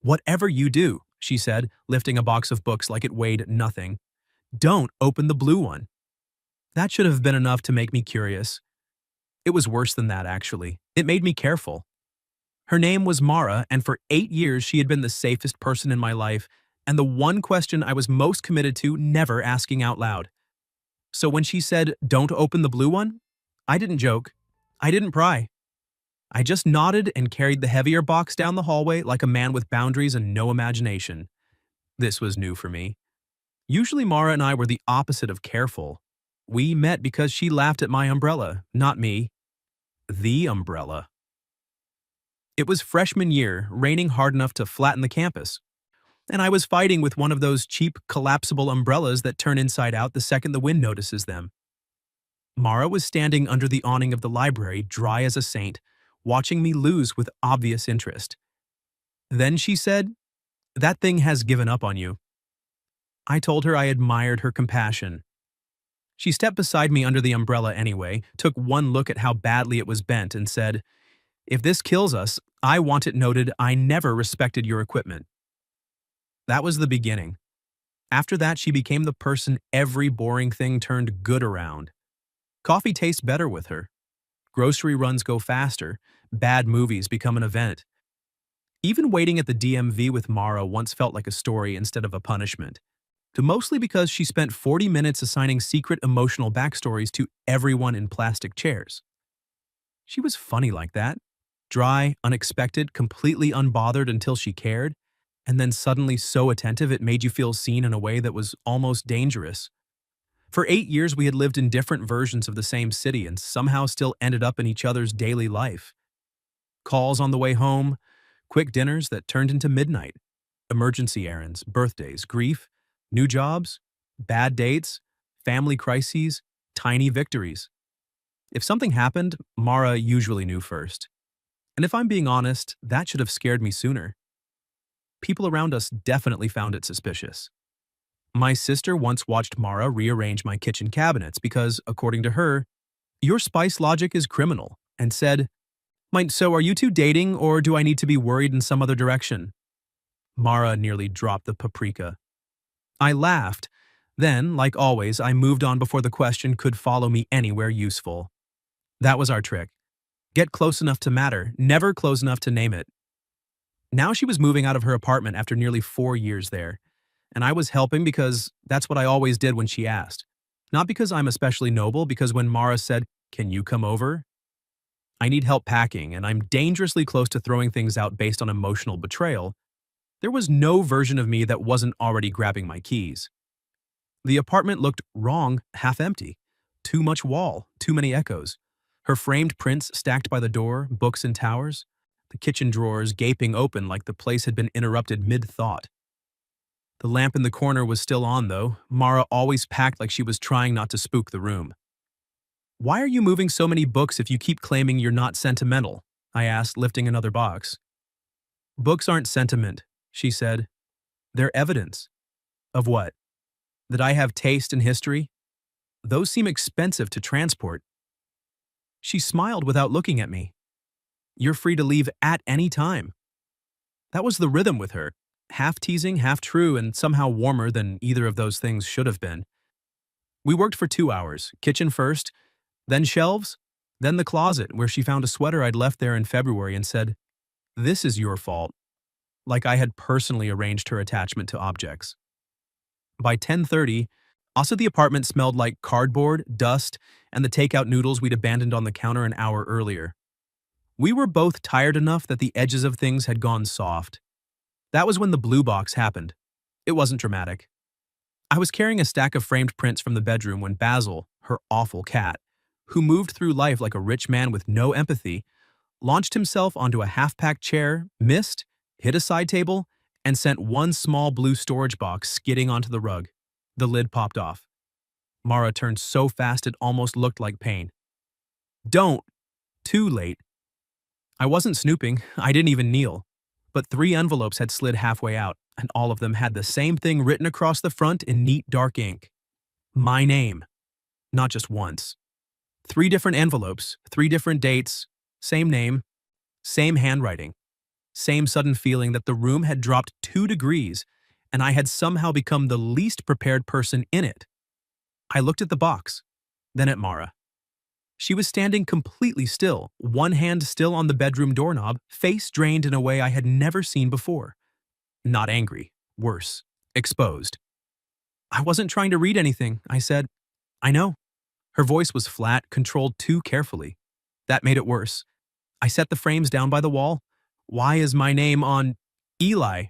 "Whatever you do," she said, lifting a box of books like it weighed nothing, "don't open the blue one." That should have been enough to make me curious. It was worse than that, actually. It made me careful. Her name was Mara, and for 8 years she had been the safest person in my life, and the one question I was most committed to never asking out loud. So when she said, "Don't open the blue one," I didn't joke. I didn't pry. I just nodded and carried the heavier box down the hallway like a man with boundaries and no imagination. This was new for me. Usually Mara and I were the opposite of careful. We met because she laughed at my umbrella, not me. The umbrella. It was freshman year, raining hard enough to flatten the campus, and I was fighting with one of those cheap, collapsible umbrellas that turn inside out the second the wind notices them. Mara was standing under the awning of the library, dry as a saint, watching me lose with obvious interest. Then she said, "That thing has given up on you." I told her I admired her compassion. She stepped beside me under the umbrella anyway, took one look at how badly it was bent, and said, "If this kills us, I want it noted I never respected your equipment." That was the beginning. After that, she became the person every boring thing turned good around. Coffee tastes better with her. Grocery runs go faster. Bad movies become an event. Even waiting at the DMV with Mara once felt like a story instead of a punishment. Mostly because she spent 40 minutes assigning secret emotional backstories to everyone in plastic chairs. She was funny like that. Dry, unexpected, completely unbothered until she cared, and then suddenly so attentive it made you feel seen in a way that was almost dangerous. For 8 years we had lived in different versions of the same city and somehow still ended up in each other's daily life. Calls on the way home, quick dinners that turned into midnight, emergency errands, birthdays, grief, new jobs, bad dates, family crises, tiny victories. If something happened, Mara usually knew first. And if I'm being honest, that should have scared me sooner. People around us definitely found it suspicious. My sister once watched Mara rearrange my kitchen cabinets because, according to her, "Your spice logic is criminal," and said, So are you two dating, or do I need to be worried in some other direction?" Mara nearly dropped the paprika. I laughed. Then, like always, I moved on before the question could follow me anywhere useful. That was our trick. Get close enough to matter, never close enough to name it. Now she was moving out of her apartment after nearly 4 years there, and I was helping because that's what I always did when she asked. Not because I'm especially noble, because when Mara said, "Can you come over?" I need help packing, and I'm dangerously close to throwing things out based on emotional betrayal. There was no version of me that wasn't already grabbing my keys. The apartment looked wrong, half empty. Too much wall, too many echoes. Her framed prints stacked by the door, books in towers. The kitchen drawers gaping open like the place had been interrupted mid-thought. The lamp in the corner was still on, though. Mara always packed like she was trying not to spook the room. "Why are you moving so many books if you keep claiming you're not sentimental?" I asked, lifting another box. "Books aren't sentiment," she said. "They're evidence." "Of what?" "That I have taste and history. Those seem expensive to transport." She smiled without looking at me. "You're free to leave at any time." That was the rhythm with her, half teasing, half true, and somehow warmer than either of those things should have been. We worked for 2 hours, kitchen first, then shelves, then the closet where she found a sweater I'd left there in February and said, "This is your fault," like I had personally arranged her attachment to objects. By 10:30, also the apartment smelled like cardboard, dust, and the takeout noodles we'd abandoned on the counter an hour earlier. We were both tired enough that the edges of things had gone soft. That was when the blue box happened. It wasn't dramatic. I was carrying a stack of framed prints from the bedroom when Basil, her awful cat, who moved through life like a rich man with no empathy, launched himself onto a half-packed chair, missed, hit a side table, and sent one small blue storage box skidding onto the rug. The lid popped off. Mara turned so fast it almost looked like pain. "Don't!" Too late. I wasn't snooping, I didn't even kneel. But 3 envelopes had slid halfway out, and all of them had the same thing written across the front in neat dark ink. My name. Not just once. 3 different envelopes, 3 different dates, same name, same handwriting. Same sudden feeling that the room had dropped 2 degrees, and I had somehow become the least prepared person in it. I looked at the box, then at Mara. She was standing completely still, one hand still on the bedroom doorknob, face drained in a way I had never seen before. Not angry, worse, exposed. I wasn't trying to read anything, I said. I know. Her voice was flat, controlled too carefully. That made it worse. I set the frames down by the wall. Why is my name on Eli?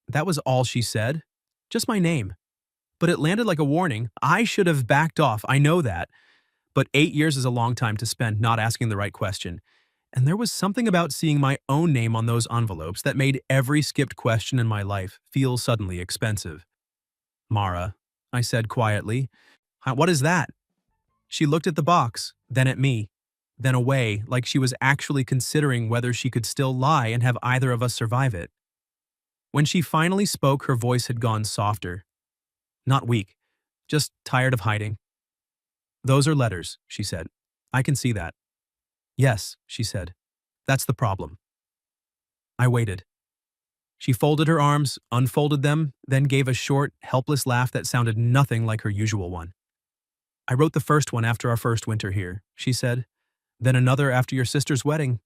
That was all she said. Just my name. But it landed like a warning. I should have backed off, I know that. But 8 years is a long time to spend not asking the right question. And there was something about seeing my own name on those envelopes that made every skipped question in my life feel suddenly expensive. Mara, I said quietly. What is that? She looked at the box, then at me, then away, like she was actually considering whether she could still lie and have either of us survive it. When she finally spoke, her voice had gone softer. Not weak, just tired of hiding. Those are letters, she said. I can see that. Yes, she said. That's the problem. I waited. She folded her arms, unfolded them, then gave a short, helpless laugh that sounded nothing like her usual one. I wrote the first one after our first winter here, she said. Then another after your sister's wedding.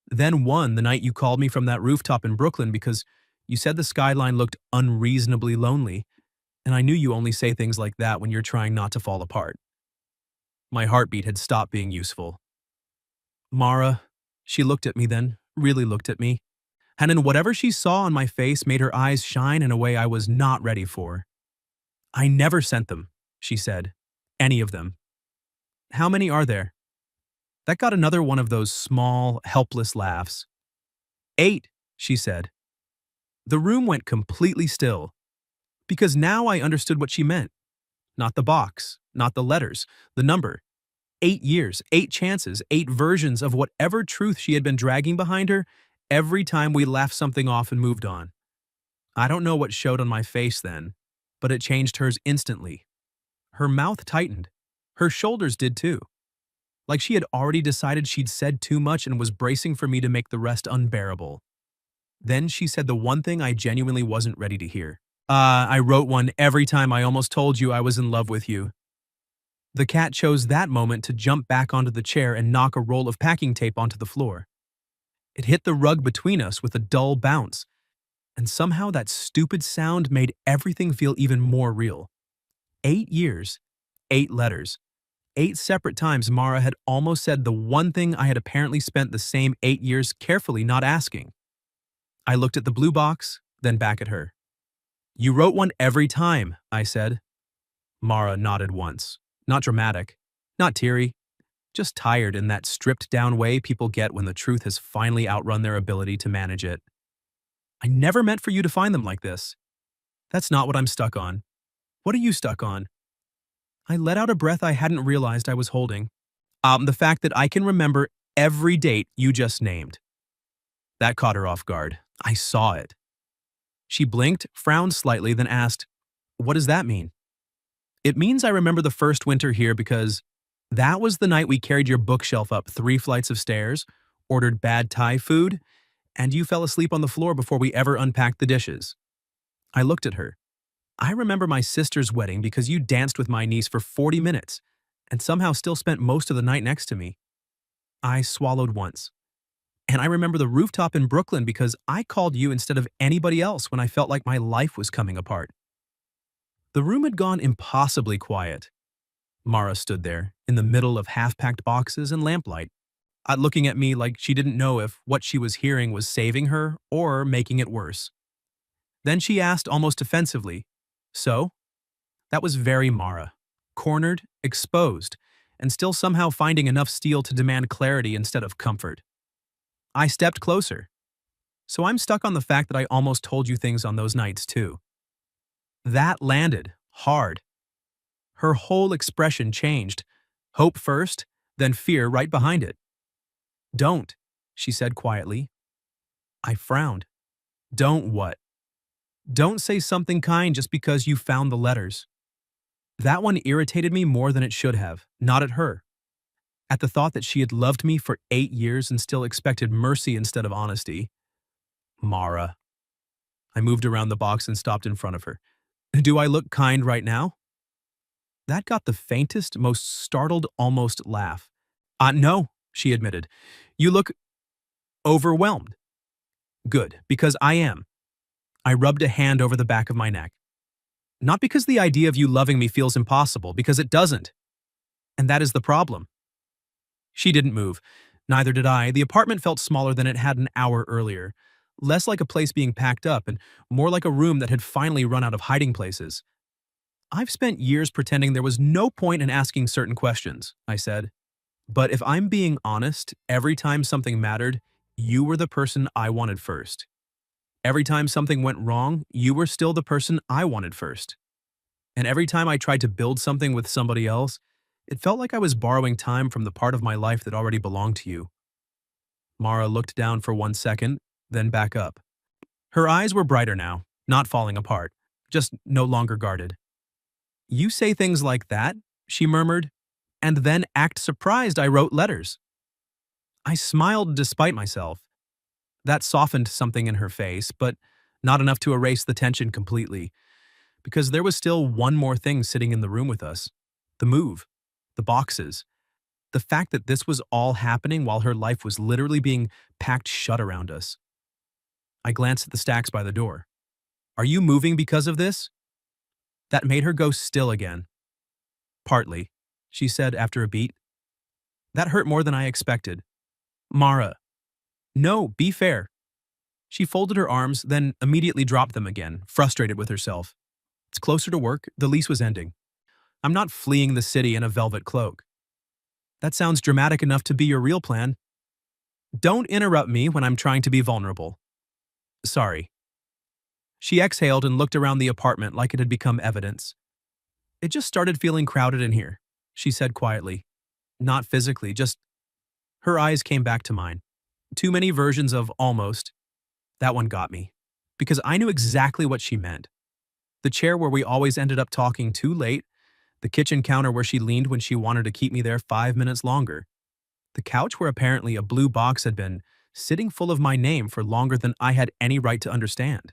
Then one the night you called me from that rooftop in Brooklyn because you said the skyline looked unreasonably lonely, and I knew you only say things like that when you're trying not to fall apart. My heartbeat had stopped being useful. Mara, she looked at me then, really looked at me, and in whatever she saw on my face made her eyes shine in a way I was not ready for. I never sent them, she said. Any of them. How many are there? That got another one of those small, helpless laughs. 8, she said. The room went completely still, because now I understood what she meant. Not the box, not the letters, the number. 8 years, 8 chances, 8 versions of whatever truth she had been dragging behind her every time we laughed something off and moved on. I don't know what showed on my face then, but it changed hers instantly. Her mouth tightened. Her shoulders did too. Like she had already decided she'd said too much and was bracing for me to make the rest unbearable. Then she said the one thing I genuinely wasn't ready to hear. I wrote one every time I almost told you I was in love with you. The cat chose that moment to jump back onto the chair and knock a roll of packing tape onto the floor. It hit the rug between us with a dull bounce, and somehow that stupid sound made everything feel even more real. 8 years, 8 letters. 8 separate times Mara had almost said the one thing I had apparently spent the same 8 years carefully not asking. I looked at the blue box, then back at her. You wrote one every time, I said. Mara nodded once. Not dramatic, not teary, just tired in that stripped-down way people get when the truth has finally outrun their ability to manage it. I never meant for you to find them like this. That's not what I'm stuck on. What are you stuck on? I let out a breath I hadn't realized I was holding. The fact that I can remember every date you just named. That caught her off guard. I saw it. She blinked, frowned slightly, then asked, What does that mean? It means I remember the first winter here because that was the night we carried your bookshelf up 3 flights of stairs, ordered bad Thai food, and you fell asleep on the floor before we ever unpacked the dishes. I looked at her. I remember my sister's wedding because you danced with my niece for 40 minutes and somehow still spent most of the night next to me. I swallowed once. And I remember the rooftop in Brooklyn because I called you instead of anybody else when I felt like my life was coming apart. The room had gone impossibly quiet. Mara stood there, in the middle of half-packed boxes and lamplight, looking at me like she didn't know if what she was hearing was saving her or making it worse. Then she asked almost offensively, So? That was very Mara. Cornered, exposed, and still somehow finding enough steel to demand clarity instead of comfort. I stepped closer. So I'm stuck on the fact that I almost told you things on those nights too. That landed, hard. Her whole expression changed. Hope first, then fear right behind it. Don't, she said quietly. I frowned. Don't what? Don't say something kind just because you found the letters. That one irritated me more than it should have, not at her. At the thought that she had loved me for 8 years and still expected mercy instead of honesty. Mara. I moved around the box and stopped in front of her. Do I look kind right now? That got the faintest, most startled almost laugh. No, she admitted. You look overwhelmed. Good, because I am. I rubbed a hand over the back of my neck. Not because the idea of you loving me feels impossible, because it doesn't. And that is the problem. She didn't move. Neither did I. The apartment felt smaller than it had an hour earlier. Less like a place being packed up and more like a room that had finally run out of hiding places. I've spent years pretending there was no point in asking certain questions, I said. But if I'm being honest, every time something mattered, you were the person I wanted first. Every time something went wrong, you were still the person I wanted first. And every time I tried to build something with somebody else, it felt like I was borrowing time from the part of my life that already belonged to you. Mara looked down for 1 second, then back up. Her eyes were brighter now, not falling apart, just no longer guarded. You say things like that, she murmured, and then act surprised I wrote letters. I smiled despite myself. That softened something in her face, but not enough to erase the tension completely, because there was still one more thing sitting in the room with us. The move. The boxes. The fact that this was all happening while her life was literally being packed shut around us. I glanced at the stacks by the door. Are you moving because of this? That made her go still again. Partly, she said after a beat. That hurt more than I expected. Mara. No, be fair. She folded her arms, then immediately dropped them again, frustrated with herself. It's closer to work, the lease was ending. I'm not fleeing the city in a velvet cloak. That sounds dramatic enough to be your real plan. Don't interrupt me when I'm trying to be vulnerable. Sorry. She exhaled and looked around the apartment like it had become evidence. It just started feeling crowded in here, she said quietly. Not physically, just... Her eyes came back to mine. Too many versions of almost. That one got me. Because I knew exactly what she meant. The chair where we always ended up talking too late, the kitchen counter where she leaned when she wanted to keep me there 5 minutes longer, the couch where apparently a blue box had been sitting full of my name for longer than I had any right to understand.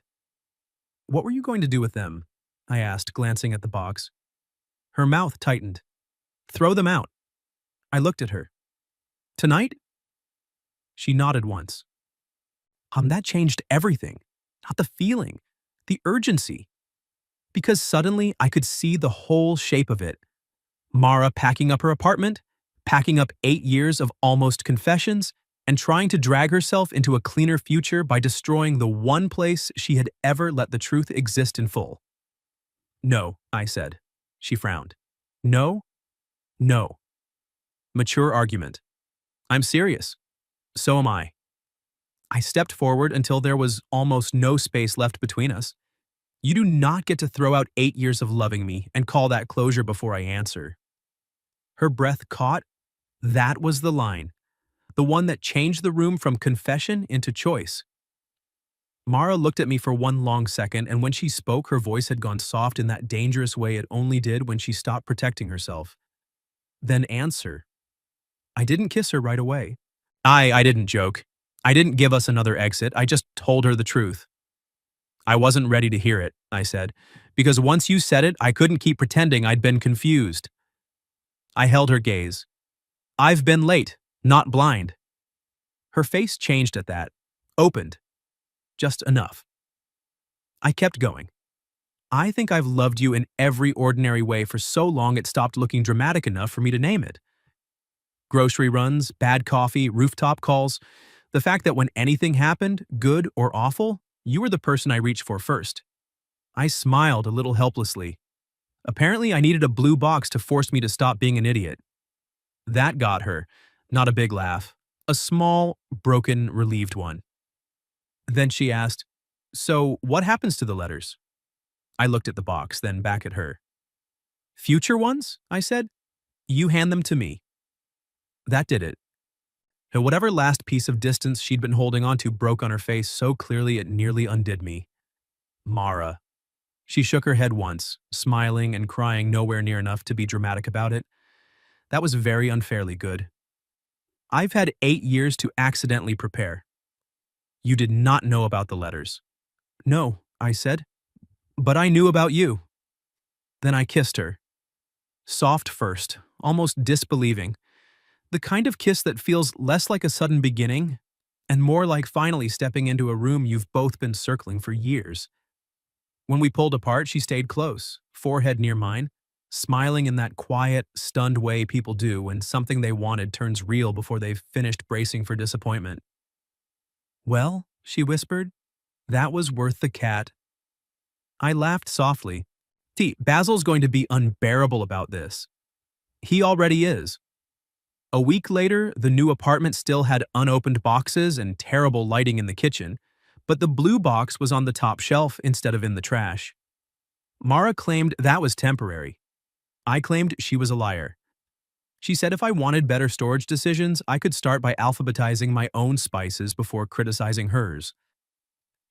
What were you going to do with them? I asked, glancing at the box. Her mouth tightened. Throw them out. I looked at her. Tonight? She nodded once. That changed everything. Not the feeling, the urgency. Because suddenly I could see the whole shape of it. Mara packing up her apartment, packing up 8 years of almost confessions, and trying to drag herself into a cleaner future by destroying the one place she had ever let the truth exist in full. No, I said. She frowned. No? No. Mature argument. I'm serious. So am I. I stepped forward until there was almost no space left between us. You do not get to throw out 8 years of loving me and call that closure before I answer. Her breath caught. That was the line. The one that changed the room from confession into choice. Mara looked at me for one long second, and when she spoke, her voice had gone soft in that dangerous way it only did when she stopped protecting herself. Then answer. I didn't kiss her right away. I didn't joke. I didn't give us another exit. I just told her the truth. I wasn't ready to hear it, I said, because once you said it, I couldn't keep pretending I'd been confused. I held her gaze. I've been late, not blind. Her face changed at that, opened. Just enough. I kept going. I think I've loved you in every ordinary way for so long it stopped looking dramatic enough for me to name it. Grocery runs, bad coffee, rooftop calls. The fact that when anything happened, good or awful, you were the person I reached for first. I smiled a little helplessly. Apparently, I needed a blue box to force me to stop being an idiot. That got her. Not a big laugh. A small, broken, relieved one. Then she asked, So, what happens to the letters? I looked at the box, then back at her. Future ones? I said. You hand them to me. That did it. And whatever last piece of distance she'd been holding onto broke on her face so clearly it nearly undid me. Mara. She shook her head once, smiling and crying nowhere near enough to be dramatic about it. That was very unfairly good. I've had 8 years to accidentally prepare. You did not know about the letters. No, I said, but I knew about you. Then I kissed her. Soft first, almost disbelieving. The kind of kiss that feels less like a sudden beginning and more like finally stepping into a room you've both been circling for years. When we pulled apart, she stayed close, forehead near mine, smiling in that quiet, stunned way people do when something they wanted turns real before they've finished bracing for disappointment. Well, she whispered, that was worth the cat. I laughed softly. Basil's going to be unbearable about this. He already is. A week later, the new apartment still had unopened boxes and terrible lighting in the kitchen, but the blue box was on the top shelf instead of in the trash. Mara claimed that was temporary. I claimed she was a liar. She said if I wanted better storage decisions, I could start by alphabetizing my own spices before criticizing hers.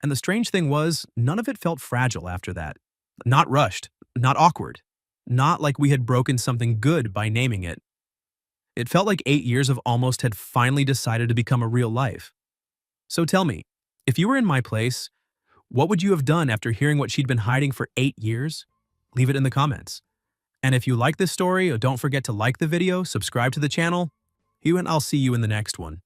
And the strange thing was, none of it felt fragile after that. Not rushed, not awkward, not like we had broken something good by naming it. It felt like 8 years of almost had finally decided to become a real life. So tell me, if you were in my place, what would you have done after hearing what she'd been hiding for 8 years? Leave it in the comments. And if you like this story, don't forget to like the video, subscribe to the channel, and I'll see you in the next one.